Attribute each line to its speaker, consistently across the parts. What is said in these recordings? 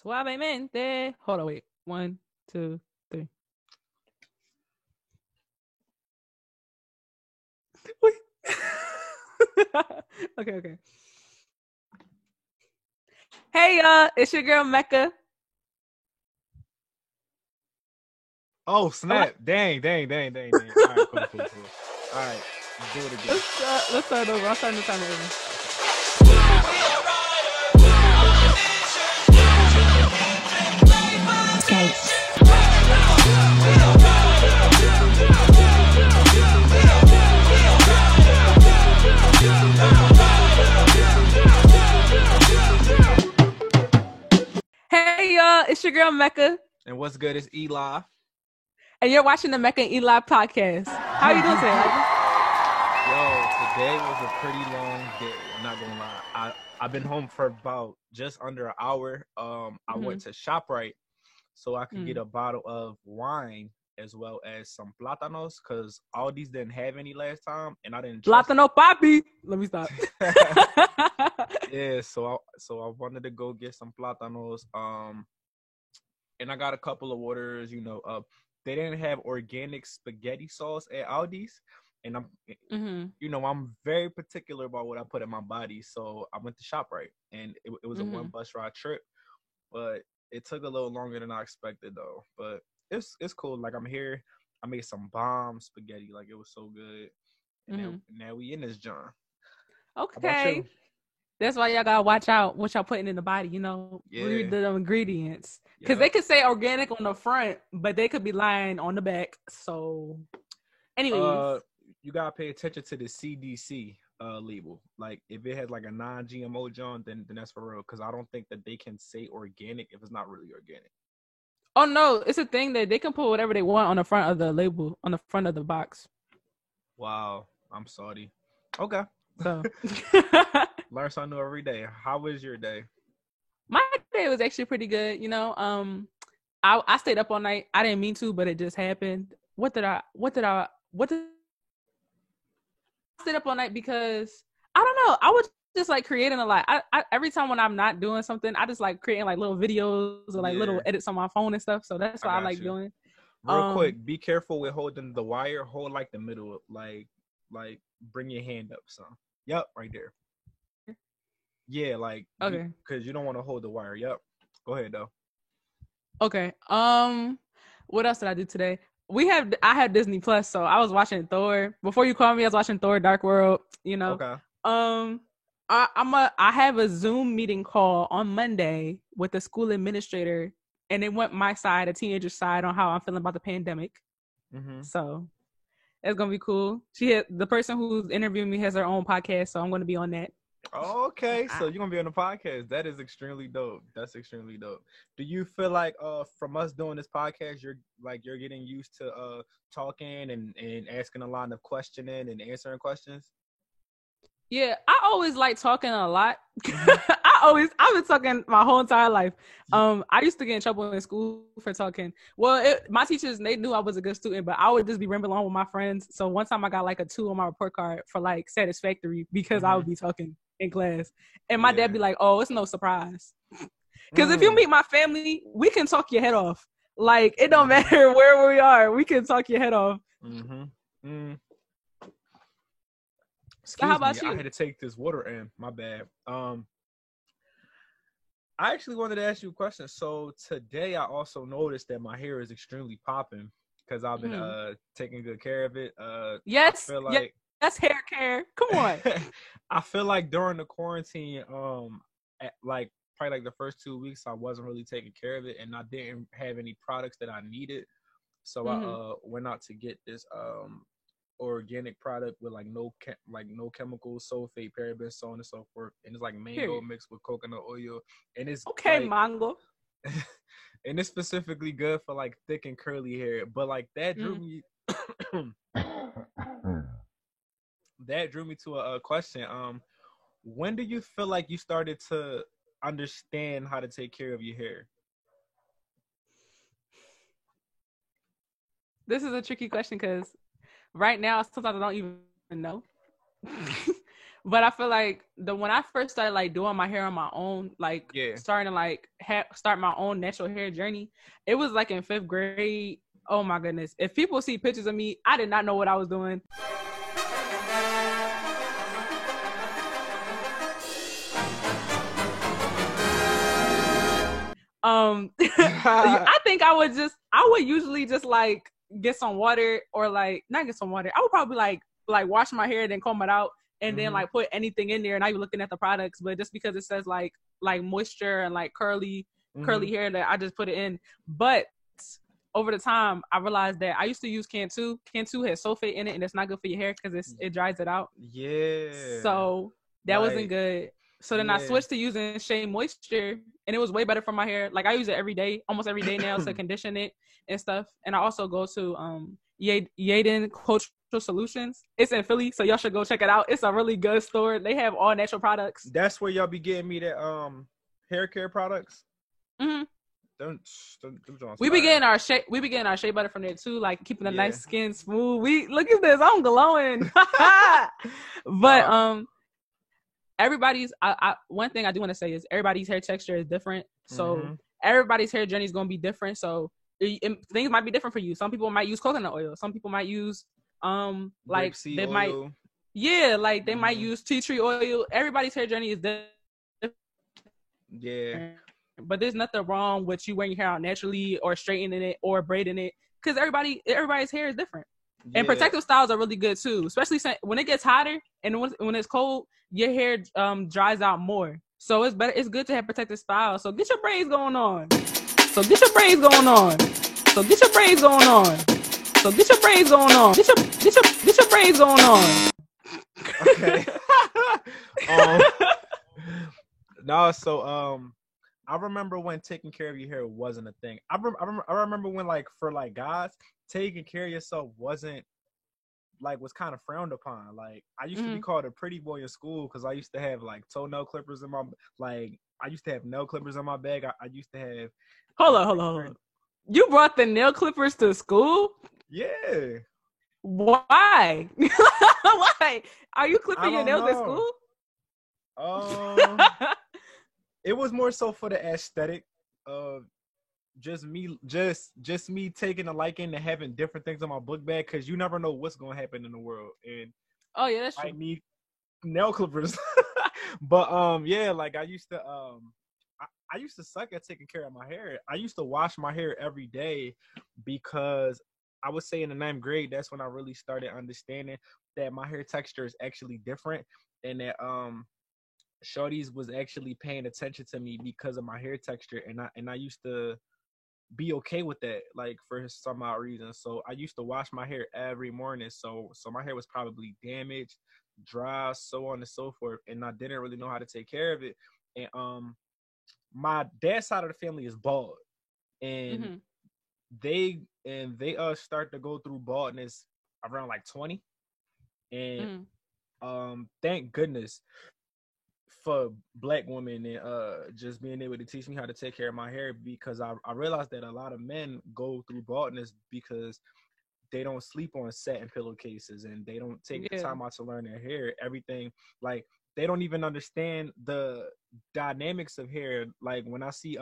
Speaker 1: Suavemente. Hold on, wait. 1, 2, 3. Wait. Okay. Hey, it's your girl Mecca.
Speaker 2: Oh, snap. Dang. All right, cool. All right, do it again.
Speaker 1: Let's start over. I'm starting the timer over. Hey, y'all, it's your girl Mecca.
Speaker 2: And what's good is Eli.
Speaker 1: And you're watching the Mecca and Eli podcast. How are you doing today?
Speaker 2: Yo, today was a pretty long day. I'm not gonna lie. I've been home for about just under an hour. I went to ShopRite so I could get a bottle of wine as well as some plátanos because Aldi's didn't have any last time, and I didn't trust
Speaker 1: Plátano papi. Let me stop.
Speaker 2: Yeah, so I wanted to go get some plátanos. And I got a couple of orders. They didn't have organic spaghetti sauce at Aldi's, and I'm very particular about what I put in my body. So I went to ShopRite, and it was a one bus ride trip, but it took a little longer than I expected though. But it's cool. Like I'm here. I made some bomb spaghetti. Like it was so good. And now we in this John.
Speaker 1: Okay. That's why y'all gotta watch out what y'all putting in the body, read the ingredients. Because they could say organic on the front, but they could be lying on the back. So, anyways.
Speaker 2: You gotta pay attention to the CDC label. Like if it has like a non-GMO John, then that's for real. Because I don't think that they can say organic if it's not really organic.
Speaker 1: Oh no, it's a thing that they can put whatever they want on the front of the label, on the front of the box.
Speaker 2: Wow, I'm sorry. Okay.
Speaker 1: So
Speaker 2: learn something new every day. How was your day?
Speaker 1: My day was actually pretty good. I stayed up all night. I didn't mean to, but it just happened. I stayed up all night because I don't know. I was just like creating a lot. I every time when I'm not doing something, I just like creating like little videos or like little edits on my phone and stuff. So that's what I like doing.
Speaker 2: Real quick, be careful with holding the wire. Hold like the middle, like bring your hand up, son. Yep, right there. Yeah, like
Speaker 1: okay,
Speaker 2: because you don't want to hold the wire. Yep. Go ahead though.
Speaker 1: Okay. What else did I do today? I have Disney Plus, so I was watching Thor. Before you called me, I was watching Thor: Dark World.
Speaker 2: Okay.
Speaker 1: I have a Zoom meeting call on Monday with the school administrator, and they went my side, a teenager side, on how I'm feeling about the pandemic. So it's gonna be cool. The person who's interviewing me has her own podcast, so I'm gonna be on that.
Speaker 2: Okay, so you're gonna be on the podcast. That is extremely dope. That's extremely dope. Do you feel like from us doing this podcast, you're getting used to talking and asking a lot of questioning and answering questions?
Speaker 1: Yeah, I always like talking a lot. I've been talking my whole entire life. I used to get in trouble in school for talking. Well, my teachers, they knew I was a good student, but I would just be rambling on with my friends. So one time I got like a 2 on my report card for like satisfactory because I would be talking in class. And my dad be like, oh, it's no surprise. Because if you meet my family, we can talk your head off. Like, it don't matter where we are. We can talk your head off.
Speaker 2: Excuse how about me, you? I had to take this water in. My bad. I actually wanted to ask you a question. So today I also noticed that my hair is extremely popping because I've been taking good care of it.
Speaker 1: Yes, that's hair care. Come on.
Speaker 2: I feel like during the quarantine, like probably like the first 2 weeks, I wasn't really taking care of it, and I didn't have any products that I needed. So I went out to get this organic product with like no chemicals, sulfate, parabens, so on and so forth, and it's like mango mixed with coconut oil, and it's
Speaker 1: mango.
Speaker 2: And it's specifically good for like thick and curly hair. But like that drew me to a question. When do you feel like you started to understand how to take care of your hair?
Speaker 1: This is a tricky question because right now sometimes I don't even know. But I feel like when I first started like doing my hair on my own, like
Speaker 2: Yeah.
Speaker 1: starting to like start my own natural hair journey, it was like in 5th grade. Oh my goodness! If people see pictures of me, I did not know what I was doing. I think I would usually just like get some water or like not get some water. I would probably like wash my hair, then comb it out, and then like put anything in there. And I be looking at the products, but just because it says like moisture and like curly hair, that I just put it in. But over the time, I realized that I used to use Cantu. Cantu has sulfate in it, and it's not good for your hair because it dries it out.
Speaker 2: Yeah.
Speaker 1: So that wasn't good. So then I switched to using Shea Moisture, and it was way better for my hair. Like I use it every day, almost every day now, to condition it and stuff. And I also go to Yaden Cultural Solutions. It's in Philly, so y'all should go check it out. It's a really good store. They have all natural products.
Speaker 2: That's where y'all be getting me that hair care products.
Speaker 1: Mm-hmm.
Speaker 2: Them
Speaker 1: we be getting our shea butter from there too, like keeping the nice skin smooth. We look at this, I'm glowing. But everybody's one thing I do want to say is everybody's hair texture is different, so everybody's hair journey is going to be different. So things might be different for you. Some people might use coconut oil, some people might use like they might they might use tea tree oil. Everybody's hair journey is different.
Speaker 2: Yeah.
Speaker 1: But there's nothing wrong with you wearing your hair out naturally or straightening it or braiding it, because everybody's hair is different. Yeah. And protective styles are really good too, especially when it gets hotter and when it's cold, your hair dries out more. So it's better. It's good to have protective styles. So get your braids going on. So get your braids going on. So get your braids going on. So get your braids going on. Get your braids going on.
Speaker 2: Okay. No, so I remember when taking care of your hair wasn't a thing. I remember when, like, for like guys, taking care of yourself was kind of frowned upon. Like, I used to be called a pretty boy in school because I used to have like toenail clippers in my I used to have nail clippers in my bag. I used to have.
Speaker 1: Hold on. You brought the nail clippers to school?
Speaker 2: Yeah.
Speaker 1: Why? Why? Are you clipping your nails at school?
Speaker 2: It was more so for the aesthetic of just me taking a liking to having different things in my book bag, because you never know what's gonna happen in the world. And
Speaker 1: that's true.
Speaker 2: I need nail clippers. But like I used to suck at taking care of my hair. I used to wash my hair every day because I would say in the 9th grade, that's when I really started understanding that my hair texture is actually different, and that shorties was actually paying attention to me because of my hair texture, and I used to be okay with that, like, for some odd reason. So I used to wash my hair every morning, so my hair was probably damaged, dry, so on and so forth, and I didn't really know how to take care of it. And my dad's side of the family is bald, and they start to go through baldness around like 20, and thank goodness for Black women and just being able to teach me how to take care of my hair, because I realized that a lot of men go through baldness because they don't sleep on satin pillowcases, and they don't take the time out to learn their hair. Everything, like, they don't even understand the dynamics of hair. Like, when I see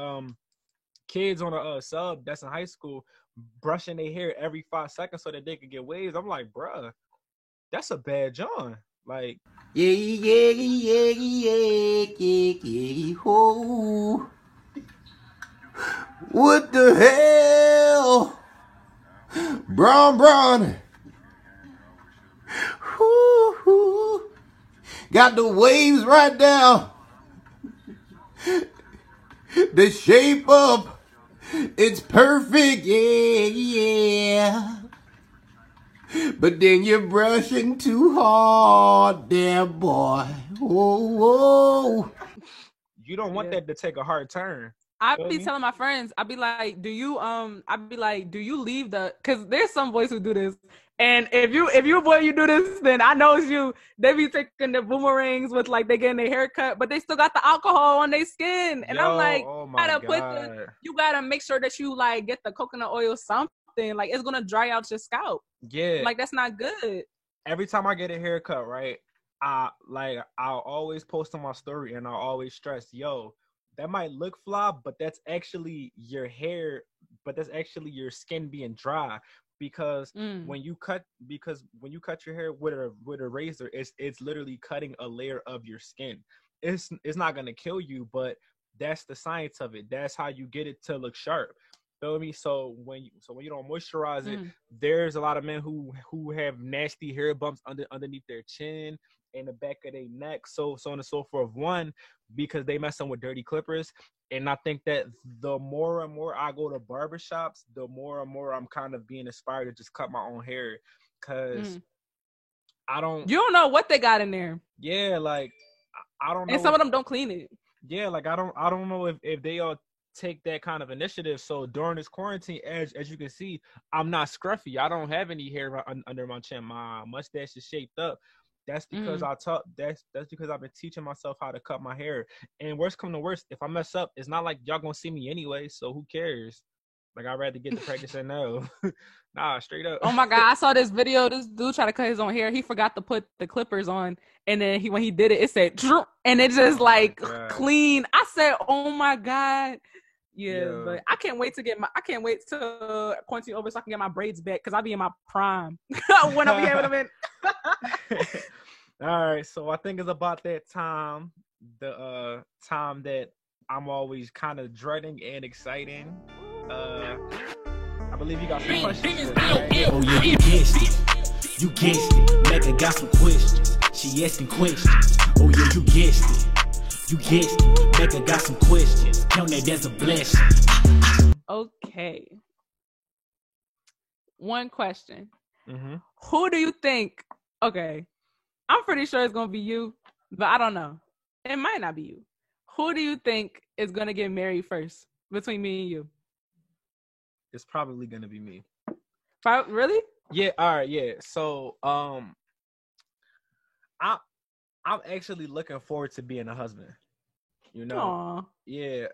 Speaker 2: kids on a sub that's in high school brushing their hair every 5 seconds so that they can get waves, I'm like, bruh, that's a bad John. Like,
Speaker 3: ho. What the hell? Brown. Woo-hoo. Got the waves right down. The shape up. It's perfect, yeah. But then you're brushing too hard there, boy. Whoa.
Speaker 2: You don't want that to take a hard turn.
Speaker 1: I be telling my friends, I be like, do you leave the, because there's some boys who do this, and if you boy you do this, then I know it's you. They be taking the boomerangs with, like, they getting their hair cut, but they still got the alcohol on their skin, and I'm like, you gotta make sure that you, like, get the coconut oil something, like, it's gonna dry out your scalp.
Speaker 2: Yeah,
Speaker 1: like, that's not good.
Speaker 2: Every time I get a haircut, right, I'll always post on my story and I'll always stress, yo, that might look fly, but that's actually your hair, but that's actually your skin being dry. Because when you cut your hair with a razor, it's literally cutting a layer of your skin. It's not gonna kill you, but that's the science of it. That's how you get it to look sharp. Feel me? So when you don't moisturize it, there's a lot of men who have nasty hair bumps underneath their chin and the back of their neck, so on and so forth. One, because they messing with dirty clippers. And I think that the more and more I go to barbershops, the more and more I'm kind of being inspired to just cut my own hair. Cause you
Speaker 1: don't know what they got in there.
Speaker 2: Yeah, like I don't know.
Speaker 1: And some of them don't clean it.
Speaker 2: Yeah, like I don't know if they all take that kind of initiative. So during this quarantine, as you can see, I'm not scruffy. I don't have any hair under my chin. My mustache is shaped up. That's because that's because I've been teaching myself how to cut my hair. And worst come to worst, if I mess up, it's not like y'all gonna see me anyway, so who cares? Like, I'd rather get to practice and know. Nah, straight up.
Speaker 1: Oh my God, I saw this video. This dude tried to cut his own hair. He forgot to put the clippers on. And then when he did it, it said, Droop, and it just clean. I said, oh my God. Yeah, but I can't wait to quarantine over so I can get my braids back, because I'll be in my prime when I'll be having them in.
Speaker 2: All right, so I think it's about that time, the time that I'm always kind of dreading and exciting. I believe you got some questions. Right?
Speaker 4: Oh yeah, you guessed it. You guessed it. Mega got some questions. She asking questions. Oh yeah, you guessed it. You guessed it. Mega got some questions. Count that as a blessing.
Speaker 1: Okay. One question.
Speaker 2: Mm-hmm.
Speaker 1: Who do you think? Okay, I'm pretty sure it's gonna be you, but I don't know. It might not be you. Who do you think is gonna get married first between me and you?
Speaker 2: It's probably gonna be me.
Speaker 1: Really?
Speaker 2: Yeah. All right. Yeah. So, I'm actually looking forward to being a husband. You know.
Speaker 1: Aww.
Speaker 2: Yeah.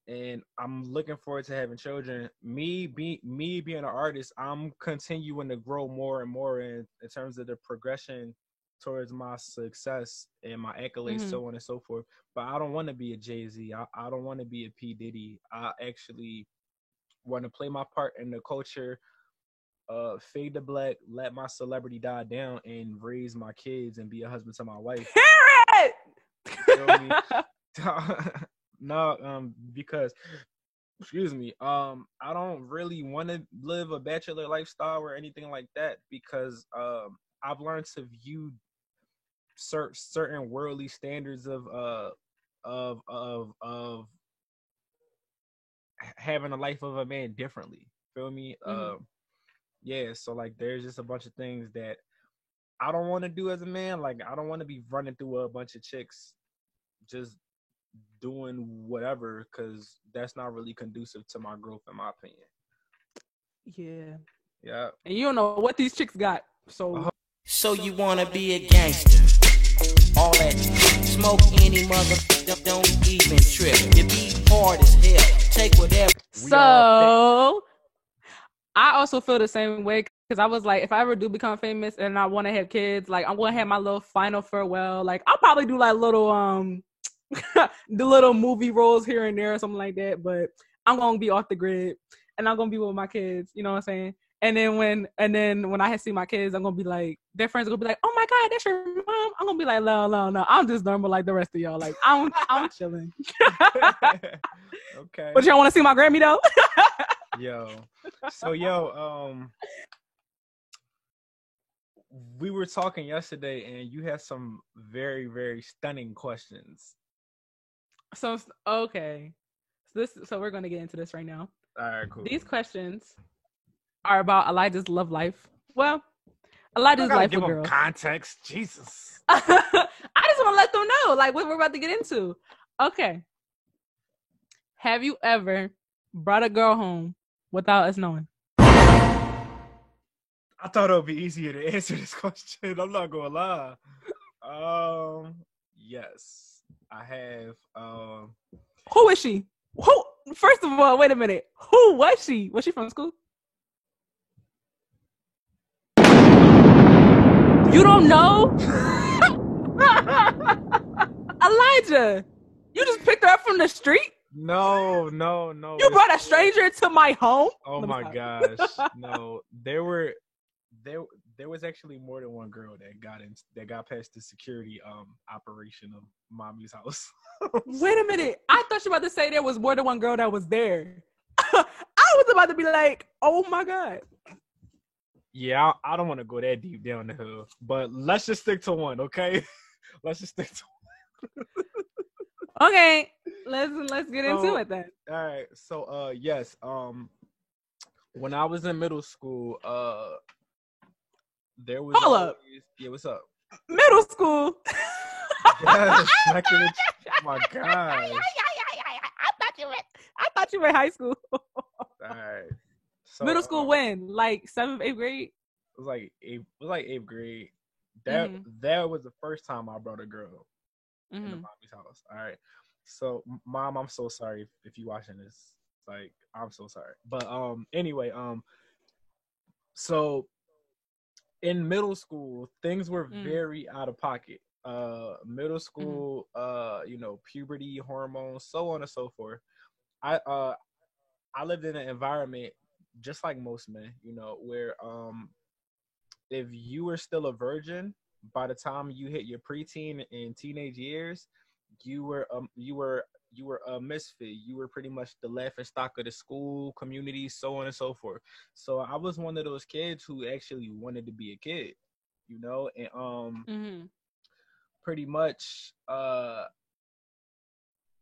Speaker 2: And I'm looking forward to having children. Me being an artist, I'm continuing to grow more and more in terms of the progression towards my success and my accolades, so on and so forth. But I don't want to be a Jay-Z. I don't want to be a P. Diddy. I actually want to play my part in the culture, fade to black, let my celebrity die down, and raise my kids and be a husband to my wife.
Speaker 1: Hear it!
Speaker 2: Feel me? No, because, excuse me, I don't really want to live a bachelor lifestyle or anything like that, because I've learned to view certain worldly standards of having a life of a man differently. Feel me? Yeah, so like there's just a bunch of things that I don't want to do as a man. Like, I don't want to be running through a bunch of chicks just doing whatever, because that's not really conducive to my growth, in my opinion.
Speaker 1: Yeah.
Speaker 2: Yeah.
Speaker 1: And you don't know what these chicks got.
Speaker 4: So you wanna be a gangster? All that smoke any mother don't even trip. You be hard as hell. Take whatever.
Speaker 1: So I also feel the same way, because I was like, if I ever do become famous and I want to have kids, like, I'm gonna have my little final farewell. Like, I'll probably do like little the little movie roles here and there or something like that. But I'm gonna be off the grid and I'm gonna be with my kids. You know what I'm saying? And then when I see my kids, I'm gonna be like, their friends are gonna be like, "Oh my God, that's your mom." I'm gonna be like, "No, I'm just normal like the rest of y'all. Like, I'm chilling."
Speaker 2: Okay.
Speaker 1: But y'all want to see my Grammy though?
Speaker 2: We were talking yesterday, and you had some very, very stunning questions.
Speaker 1: So we're gonna get into this right now.
Speaker 2: All right, cool.
Speaker 1: These questions are about Elijah's love life. Well, Elijah's life with girls.
Speaker 2: Context, Jesus.
Speaker 1: I just want to let them know, like, what we're about to get into. Okay. Have you ever brought a girl home without us knowing?
Speaker 2: I thought it would be easier to answer this question. I'm not gonna lie. Yes, I have.
Speaker 1: Who is she? Who? First of all, wait a minute. Who was she? Was she from school? You don't know? Elijah, you just picked her up from the street?
Speaker 2: No.
Speaker 1: You brought a stranger to my home?
Speaker 2: Oh
Speaker 1: Let me
Speaker 2: my
Speaker 1: stop.
Speaker 2: gosh. No. There was actually more than one girl that got past the security operation of mommy's house.
Speaker 1: Wait a minute. I thought you were about to say there was more than one girl that was there. I was about to be like, oh my God.
Speaker 2: Yeah, I don't want to go that deep down the hill, but let's just stick to one, okay? Let's just stick to
Speaker 1: Okay, let's get into it then.
Speaker 2: All right. So yes, when I was in middle school, there was
Speaker 1: Hold up.
Speaker 2: Yeah, what's up?
Speaker 1: Middle school.
Speaker 2: Yes, oh my gosh.
Speaker 1: I thought you were in high school.
Speaker 2: All right. So,
Speaker 1: Middle school when? Like 7th, 8th grade?
Speaker 2: It was like eighth grade. That was the first time I brought a girl in the mommy's house. All right. So mom, I'm so sorry if you watching this. Like, I'm so sorry. But anyway, so in middle school, things were very out of pocket. Middle school, puberty, hormones, so on and so forth. I lived in an environment just like most men, where if you were still a virgin by the time you hit your preteen and teenage years, you were a misfit. You were pretty much the laughing stock of the school community, so on and so forth. So I was one of those kids who actually wanted to be a kid, and pretty much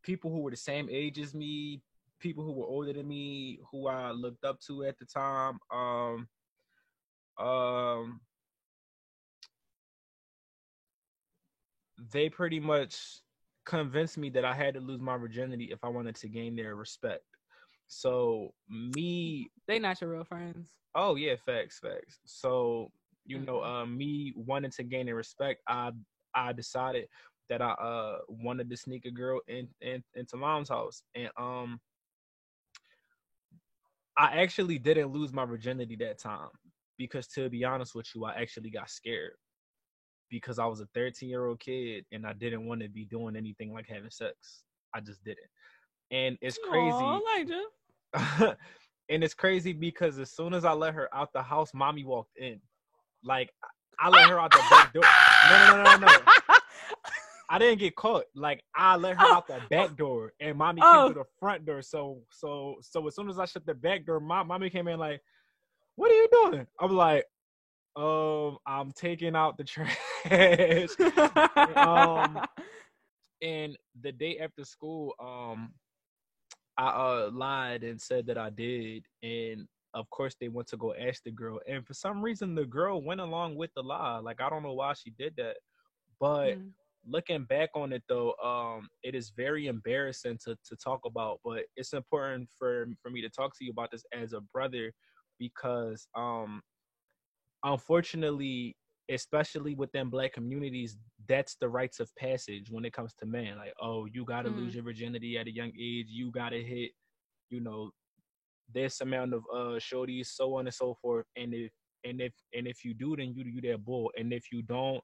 Speaker 2: people who were the same age as me, people who were older than me, who I looked up to at the time, they pretty much convinced me that I had to lose my virginity if I wanted to gain their respect. So
Speaker 1: they not your real friends.
Speaker 2: Oh yeah, facts. So me wanting to gain their respect, I decided that I wanted to sneak a girl into mom's house, and I actually didn't lose my virginity that time because, to be honest with you, I actually got scared because I was a 13-year-old kid and I didn't want to be doing anything like having sex. I just didn't. And it's crazy.
Speaker 1: Oh, Elijah.
Speaker 2: And it's crazy because as soon as I let her out the house, mommy walked in. Like, I let her out the back door. No. I didn't get caught. Like, I let her out the back door, and mommy came to the front door. So as soon as I shut the back door, mommy came in like, "What are you doing?" I'm like, I'm taking out the trash. And the day after school, I lied and said that I did, and of course they went to go ask the girl, and for some reason the girl went along with the lie. Like, I don't know why she did that, but looking back on it though, it is very embarrassing to talk about, but it's important for me to talk to you about this as a brother, because unfortunately, especially within Black communities, that's the rites of passage when it comes to men. Like, oh, you gotta lose your virginity at a young age, you gotta hit this amount of shorties, so on and so forth, and if you do, then you that bull, and if you don't,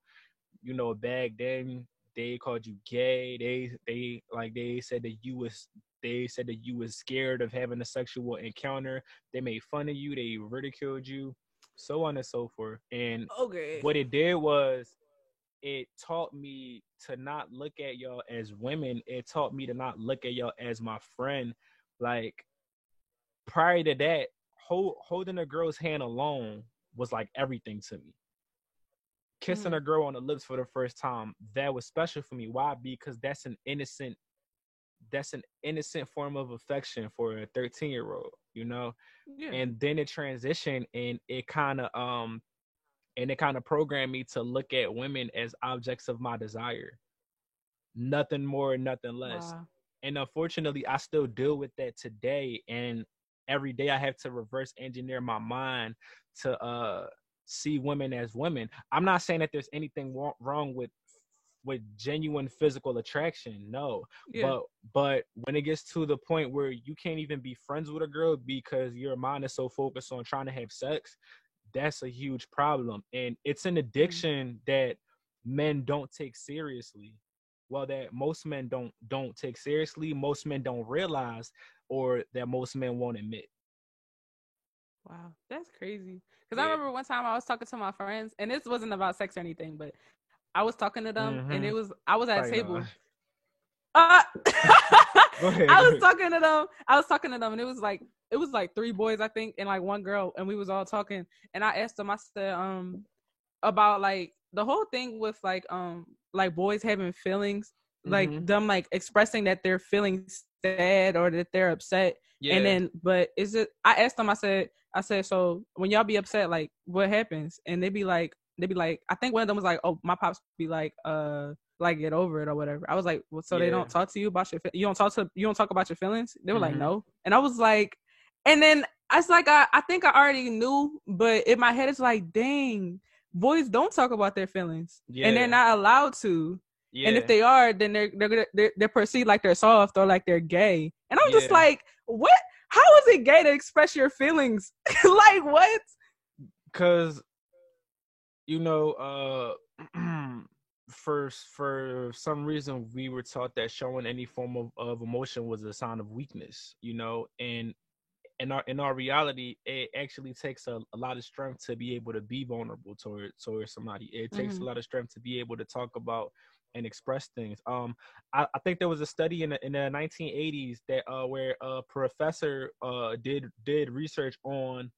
Speaker 2: back then they called you gay. They said that you was scared of having a sexual encounter. They made fun of you. They ridiculed you, so on and so forth. And what it did was it taught me to not look at y'all as women. It taught me to not look at y'all as my friend. Like, prior to that, holding a girl's hand alone was like everything to me. Kissing a girl on the lips for the first time, that was special for me. Why? Because that's an innocent form of affection for a 13-year-old, Yeah. And then it transitioned, and it kind of programmed me to look at women as objects of my desire. Nothing more, nothing less. Wow. And unfortunately, I still deal with that today, and every day I have to reverse engineer my mind to see women as women. I'm not saying that there's anything wrong with genuine physical attraction, no. Yeah. But when it gets to the point where you can't even be friends with a girl because your mind is so focused on trying to have sex, that's a huge problem. And it's an addiction that men don't take seriously. Well, that most men don't take seriously, most men don't realize, or that most men won't admit.
Speaker 1: Wow, that's crazy. Because I
Speaker 2: Yeah.
Speaker 1: remember one time I was talking to my friends, and this wasn't about sex or anything, but I was talking to them, and I was at a
Speaker 2: Probably
Speaker 1: table.
Speaker 2: not.
Speaker 1: Uh,
Speaker 2: Go ahead.
Speaker 1: I was talking to them, and it was like 3 boys, I think, and like 1 girl, and we was all talking. And I asked them, I said, about like the whole thing with like boys having feelings, like them like expressing that they're feeling sad or that they're upset.
Speaker 2: Yeah.
Speaker 1: And then, but is it? I asked them, I said, so when y'all be upset, like what happens? And they be like, I think one of them was like, oh, my pops be like get over it or whatever. I was like, well, so they don't talk to you about you don't talk about your feelings? They were like, no. And I was like, and then I was like, I think I already knew, but in my head it's like, dang, boys don't talk about their feelings, and they're not allowed to. Yeah. And if they are, then they're perceived like they're soft or like they're gay. And I'm just like, what? How is it gay to express your feelings? Like what?
Speaker 2: Because for some reason we were taught that showing any form of emotion was a sign of weakness, and in our reality, it actually takes a lot of strength to be able to be vulnerable towards somebody. It takes a lot of strength to be able to talk about and express things. I think there was a study in the 1980s that where a professor did research on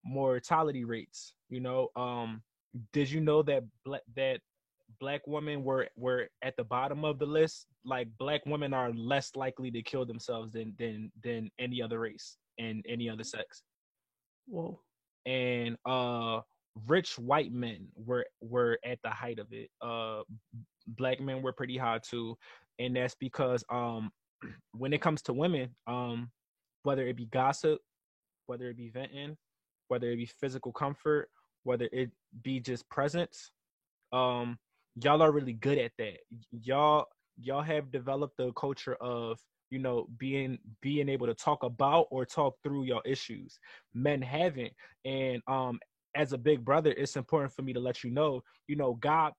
Speaker 2: mortality rates. Did you know that black women were at the bottom of the list? Like, black women are less likely to kill themselves than any other race and any other sex.
Speaker 1: Whoa. And
Speaker 2: rich white men were at the height of it. Black men were pretty high too, and that's because when it comes to women, whether it be gossip, whether it be venting, whether it be physical comfort, whether it be just presence, y'all are really good at that. Y'all have developed the culture of being able to talk about or talk through your issues. Men haven't. And as a big brother, it's important for me to let you know, God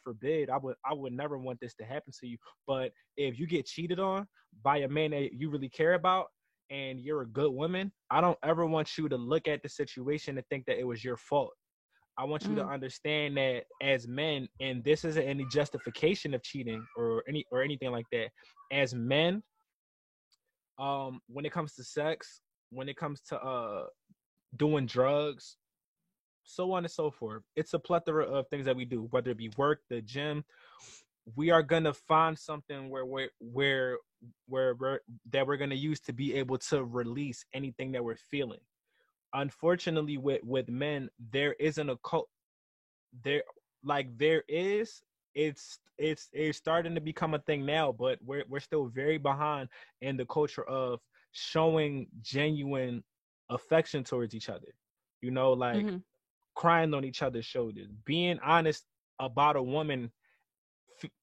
Speaker 2: forbid, I would never want this to happen to you, but if you get cheated on by a man that you really care about and you're a good woman, I don't ever want you to look at the situation and think that it was your fault. I want you to understand that as men, and this isn't any justification of cheating or anything like that. As men, when it comes to sex, when it comes to doing drugs, so on and so forth, it's a plethora of things that we do, whether it be work, the gym. We are gonna find something where we're gonna use to be able to release anything that we're feeling. Unfortunately, with men, there isn't a cult. There is. It's starting to become a thing now, but we're still very behind in the culture of showing genuine affection towards each other. Crying on each other's shoulders, being honest about a woman,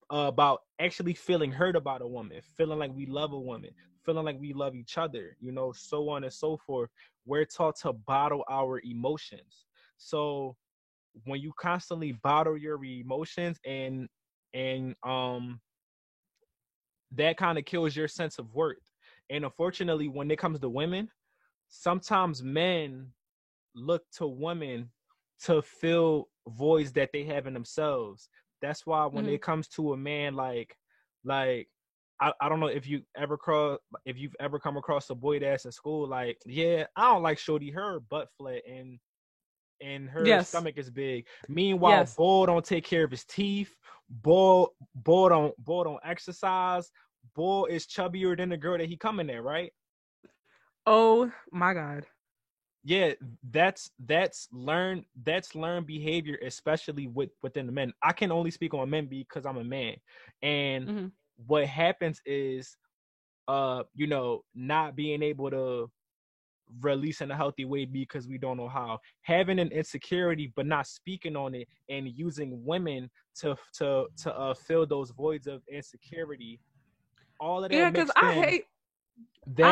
Speaker 2: about actually feeling hurt about a woman, feeling like we love a woman, feeling like we love each other, so on and so forth. We're taught to bottle our emotions. So when you constantly bottle your emotions and that kind of kills your sense of worth. And unfortunately, when it comes to women, sometimes men look to women to fill voids that they have in themselves. That's why when it comes to a man, like I don't know if you've ever come across a boy that's in school, like, yeah, I don't like shorty, her butt flat and her stomach is big. Meanwhile, boy don't take care of his teeth. Boy don't exercise. Boy is chubbier than the girl that he coming at, right?
Speaker 1: Oh my God.
Speaker 2: Yeah, that's learned behavior, especially within the men. I can only speak on men because I'm a man. And what happens is not being able to release in a healthy way because we don't know how. Having an insecurity but not speaking on it and using women to fill those voids of insecurity. All of that.
Speaker 1: Yeah, because I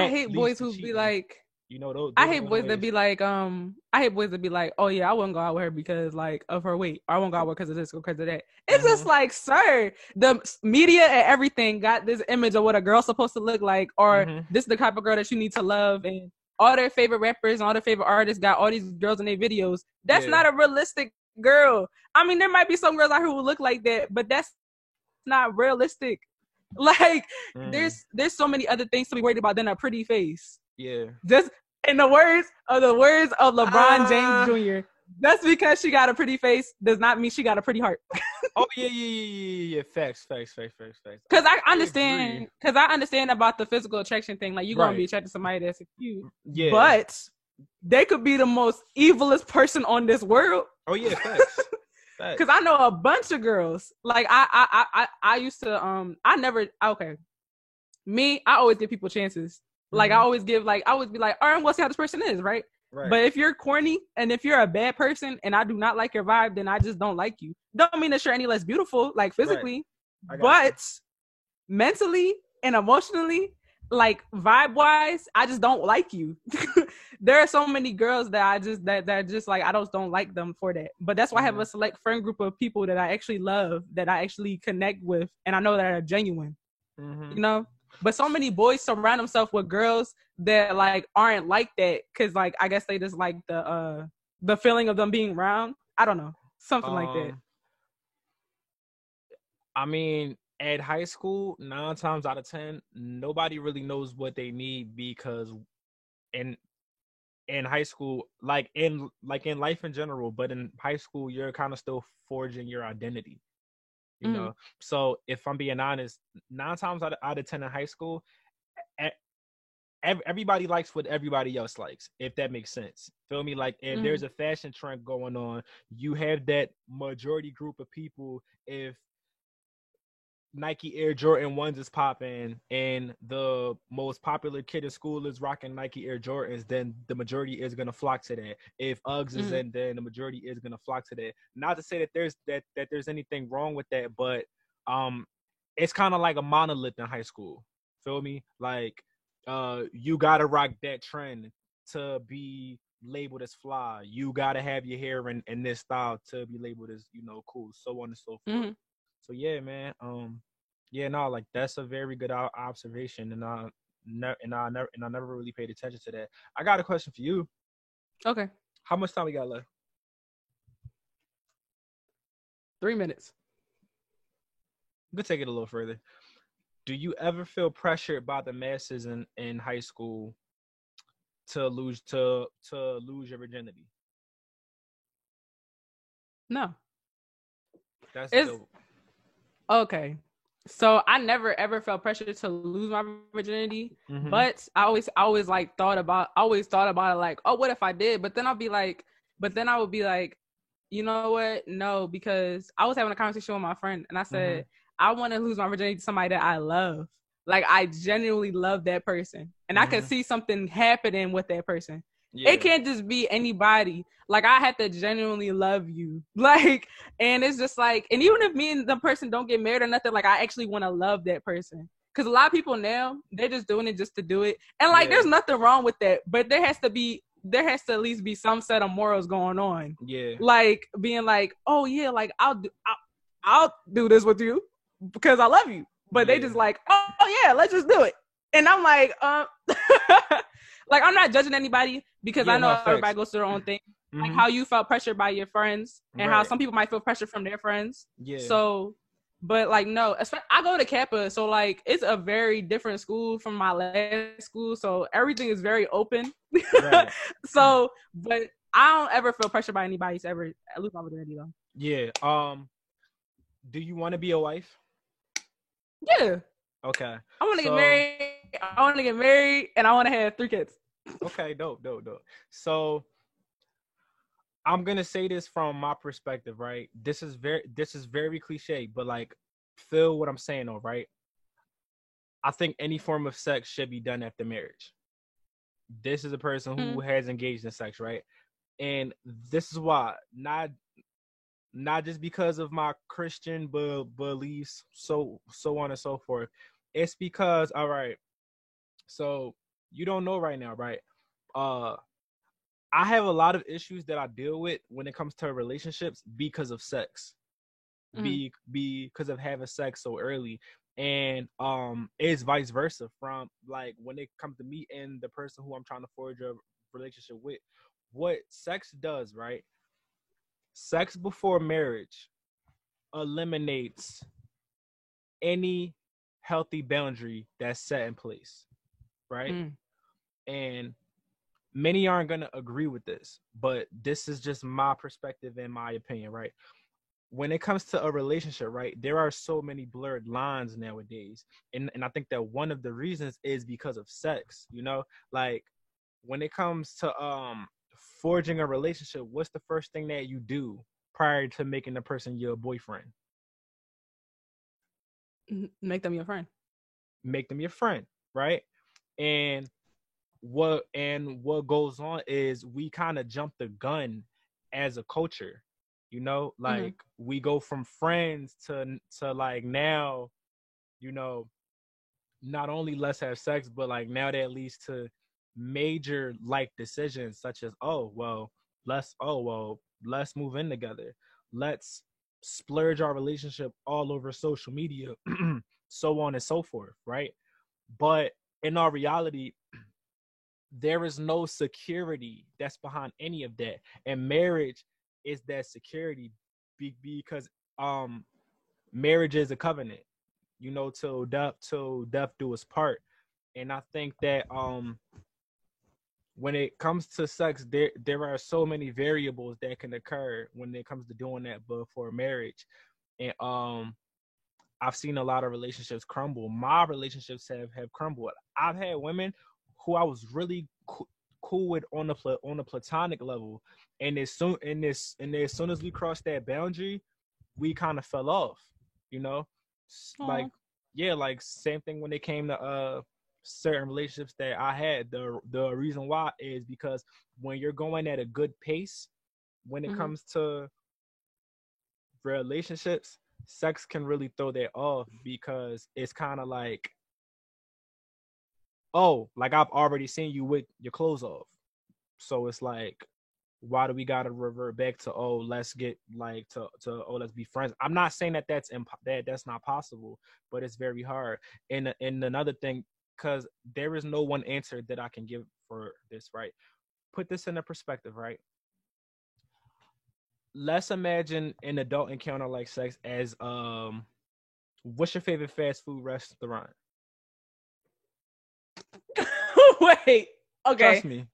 Speaker 1: hate boys who be like,
Speaker 2: You know, those
Speaker 1: I
Speaker 2: are
Speaker 1: hate
Speaker 2: the
Speaker 1: boys that
Speaker 2: ways.
Speaker 1: be like, oh yeah, I wouldn't go out with her because like of her weight, or I won't go out with her because of this or because of that. It's just like, sir, the media and everything got this image of what a girl's supposed to look like, or this is the type of girl that you need to love, and all their favorite rappers and all their favorite artists got all these girls in their videos. That's not a realistic girl. I mean, there might be some girls out here who look like that, but that's not realistic. Like, there's so many other things to be worried about than a pretty face.
Speaker 2: Yeah.
Speaker 1: Just in the words of LeBron James Jr., just because she got a pretty face does not mean she got a pretty heart.
Speaker 2: Oh yeah. Facts.
Speaker 1: Because I understand about the physical attraction thing. Like, you're gonna be attracted to somebody that's cute. Yeah. But they could be the most evilest person on this world.
Speaker 2: Oh yeah, facts.
Speaker 1: Because I know a bunch of girls. Like, I used to me, I always give people chances. Like, I always be like, all right, we'll see how this person is, right? But if you're corny and if you're a bad person and I do not like your vibe, then I just don't like you. Don't mean that you're any less beautiful, like physically, but mentally and emotionally, like vibe wise, I just don't like you. There are so many girls that I just like, I just don't like them for that. But that's why I have a select friend group of people that I actually love, that I actually connect with, and I know that are genuine. You know? But so many boys surround themselves with girls that like aren't like that, because like I guess they just like the feeling of them being around. I don't know, something like that.
Speaker 2: I mean, at high school, 9 times out of 10, nobody really knows what they need, because in high school, like in life in general, but in high school, you're kind of still forging your identity. You know, so if I'm being honest, 9 times out of 10 in high school, everybody likes what everybody else likes, if that makes sense. Feel me? Like, if there's a fashion trend going on, you have that majority group of people. If Nike Air Jordan 1s is popping and the most popular kid in school is rocking Nike Air Jordans, then the majority is going to flock to that. If Uggs is in, then the majority is going to flock to that. Not to say that there's anything wrong with that, but it's kind of like a monolith in high school. Feel me? Like, you got to rock that trend to be labeled as fly. You got to have your hair in this style to be labeled as, you know, cool, so on and so forth. So yeah, man. Like, that's a very good observation, and I never really paid attention to that. I got a question for you.
Speaker 1: Okay.
Speaker 2: How much time we got left?
Speaker 1: 3 minutes.
Speaker 2: We'll take it a little further. Do you ever feel pressured by the masses in high school to lose your virginity?
Speaker 1: No.
Speaker 2: That's dope.
Speaker 1: Okay. So I never ever felt pressure to lose my virginity, but I always like thought about it like, oh, what if I did? But then I would be like, you know what? No, because I was having a conversation with my friend and I said, I want to lose my virginity to somebody that I love. Like, I genuinely love that person, and I could see something happening with that person. Yeah. It can't just be anybody. Like, I have to genuinely love you. Like, and it's just like, and even if me and the person don't get married or nothing, like, I actually want to love that person. Because a lot of people now, they're just doing it just to do it. And like, there's nothing wrong with that. But there has to at least be some set of morals going on. Yeah. Like, being like, oh yeah, like, I'll do this with you because I love you. But they just like, oh yeah, let's just do it. And I'm like, like, I'm not judging anybody, because I know everybody goes through their own thing. Like how you felt pressured by your friends, and how some people might feel pressure from their friends. Yeah. So, but like, no, I go to Kappa, so like, it's a very different school from my last school. So everything is very open. Right. So, but I don't ever feel pressured by anybody to ever lose my virginity though.
Speaker 2: Yeah. Do you want to be a wife?
Speaker 1: Yeah.
Speaker 2: Okay.
Speaker 1: I want to get married, and I want to have 3 kids.
Speaker 2: Okay, dope. So I'm gonna say this from my perspective, right? This is very cliche, but like, feel what I'm saying, though, right? I think any form of sex should be done after marriage. This is a person who has engaged in sex, right? And this is why, not just because of my Christian beliefs, so on and so forth. It's because, all right, so you don't know right now, right? I have a lot of issues that I deal with when it comes to relationships because of sex. Because of having sex so early. And it's vice versa from like when it comes to me and the person who I'm trying to forge a relationship with. What sex does, right? Sex before marriage eliminates any healthy boundary that's set in place, right? And many aren't going to agree with this, but this is just my perspective and my opinion, right? When it comes to a relationship, right, there are so many blurred lines nowadays. And I think that one of the reasons is because of sex, you know? Like when it comes to forging a relationship, what's the first thing that you do prior to making the person your boyfriend?
Speaker 1: Make them your friend.
Speaker 2: Make them your friend, right? And what goes on is we kind of jump the gun as a culture, you know, like we go from friends to like now, you know, not only let's have sex, but like now that leads to major life decisions such as let's move in together, let's splurge our relationship all over social media, so on and so forth, right? But in our reality, there is no security that's behind any of that, and marriage is that security because marriage is a covenant, you know, till death do us part. And I think that when it comes to sex, there are so many variables that can occur when it comes to doing that before marriage. And I've seen a lot of relationships crumble. My relationships have crumbled. I've had women who I was really cool with on the platonic level, and as soon as we crossed that boundary, we kind of fell off, you know. Like like same thing when it came to certain relationships that I had. The reason why is because when you're going at a good pace, when it comes to relationships, sex can really throw that off because it's kind of like, oh, like I've already seen you with your clothes off. So it's like, why do we gotta revert back to let's get like to let's be friends? I'm not saying that that's not possible, but it's very hard. And another thing, because there is no one answer that I can give for this, right? Put this in a perspective, right? Let's imagine an adult encounter like sex as what's your favorite fast food restaurant?
Speaker 1: Wait. Okay.
Speaker 2: Trust me.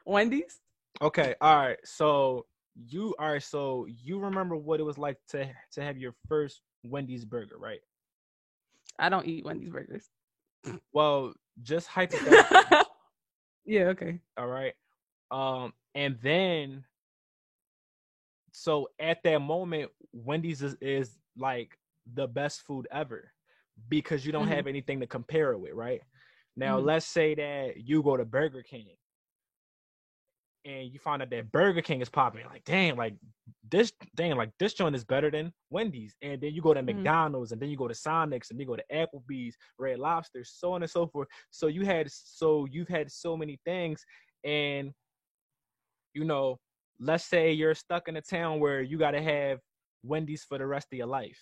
Speaker 1: Wendy's.
Speaker 2: Okay. All right. So you remember what it was like to have your first Wendy's burger, right?
Speaker 1: I don't eat Wendy's burgers.
Speaker 2: Well, just hypothetically.
Speaker 1: Yeah. Okay.
Speaker 2: All right. And then, so at that moment, Wendy's is like the best food ever because you don't have anything to compare it with, right? Now, let's say that you go to Burger King and you find out that Burger King is popping. Like, this joint is better than Wendy's. And then you go to McDonald's, and then you go to Sonic's, and then you go to Applebee's, Red Lobster, so on and so forth. So you've had so many things, and you know, let's say you're stuck in a town where you got to have Wendy's for the rest of your life.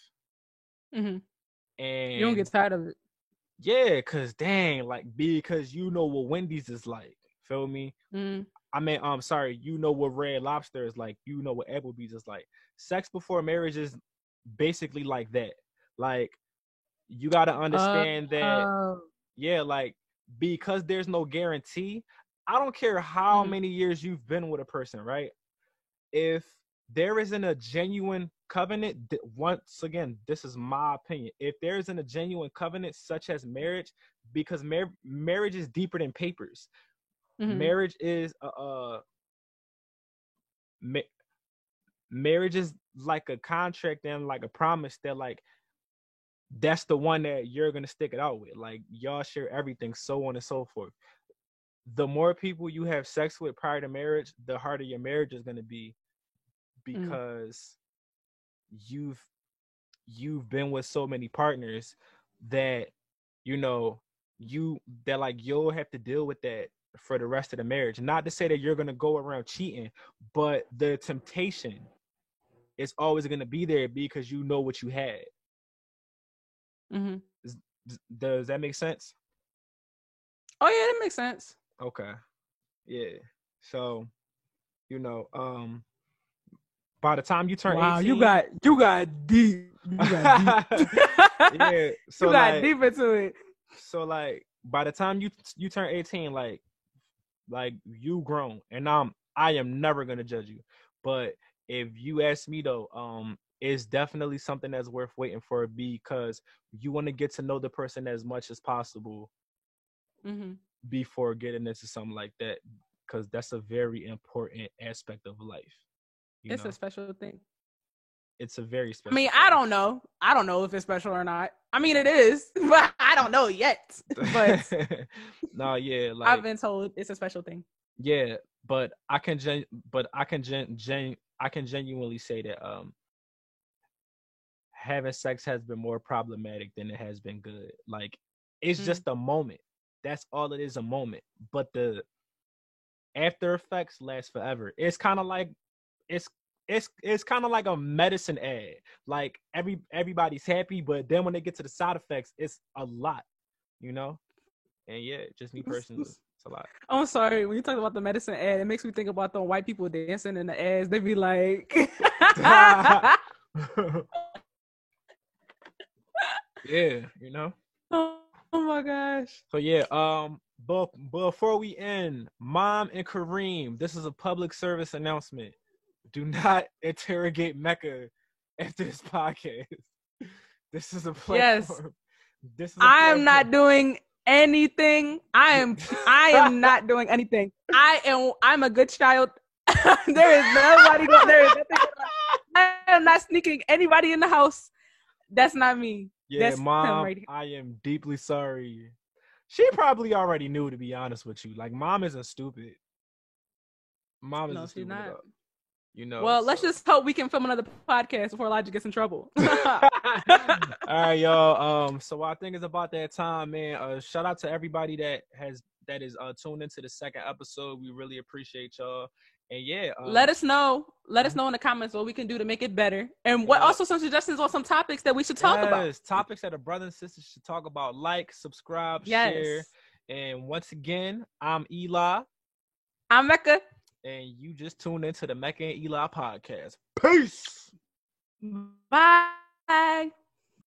Speaker 2: And
Speaker 1: you don't get tired of it.
Speaker 2: Yeah, because you know what Wendy's is like. Feel me? I mean, sorry, you know what Red Lobster is like. You know what Applebee's is like. Sex before marriage is basically like that. Like, you got to understand that, like, because there's no guarantee. I don't care how many years you've been with a person, right? If there isn't a genuine covenant, once again, this is my opinion. If there isn't a genuine covenant such as marriage, because marriage is deeper than papers. Marriage is marriage is like a contract and like a promise that like that's the one that you're gonna stick it out with. Like, y'all share everything, so on and so forth. The more people you have sex with prior to marriage, the harder your marriage is gonna be, because you've been with so many partners that, you know, you'll have to deal with that for the rest of the marriage. Not to say that you're gonna go around cheating, but the temptation is always gonna be there because you know what you had.
Speaker 1: Mm-hmm.
Speaker 2: Does that make sense?
Speaker 1: Oh yeah, that makes sense.
Speaker 2: Okay. Yeah. So, by the time you turn 18,
Speaker 1: you got deep. You got deep.
Speaker 2: Yeah. So
Speaker 1: you got deep into it.
Speaker 2: So like by the time you turn 18, like you grown, and I am never gonna judge you. But if you ask me though, it's definitely something that's worth waiting for because you want to get to know the person as much as possible before getting into something like that, because that's a very important aspect of life.
Speaker 1: It's a special thing.
Speaker 2: It's a very special.
Speaker 1: I mean, I don't know if it's special or not. I mean, it is, but I don't know yet. But
Speaker 2: no, yeah, like
Speaker 1: I've been told it's a special thing.
Speaker 2: Yeah, but I can genuinely say that having sex has been more problematic than it has been good. Like, it's just a moment. That's all it is, a moment. But the after effects last forever. It's kind of like it's kind of like a medicine ad. Like everybody's happy, but then when they get to the side effects, it's a lot, And yeah, just me personally, it's a lot.
Speaker 1: I'm sorry, when you talk about the medicine ad, it makes me think about the white people dancing in the ads. They be like,
Speaker 2: yeah,
Speaker 1: Oh my gosh.
Speaker 2: So yeah, but before we end, Mom and Kareem, this is a public service announcement. Do not interrogate Mecca after this podcast. This is a platform.
Speaker 1: Yes. I am not doing anything. I am not doing anything. I'm a good child. There is nothing. I am not sneaking anybody in the house. That's not me.
Speaker 2: Yeah,
Speaker 1: That's
Speaker 2: Mom,
Speaker 1: right.
Speaker 2: I am deeply sorry. She probably already knew, to be honest with you. Like, Mom isn't stupid. Mom isn't stupid. Not.
Speaker 1: Well, let's just hope we can film another podcast before Elijah gets in trouble.
Speaker 2: All right, y'all. So I think it's about that time, man. Shout out to everybody that is tuned into the second episode. We really appreciate y'all. And yeah,
Speaker 1: let us know. Let us know in the comments what we can do to make it better, and what also some suggestions on some topics that we should talk about.
Speaker 2: Topics that our brothers and sisters should talk about. Like, subscribe, share. And once again, I'm Eli.
Speaker 1: I'm Mecca.
Speaker 2: And you just tuned into the Mecca and Eli podcast. Peace.
Speaker 1: Bye.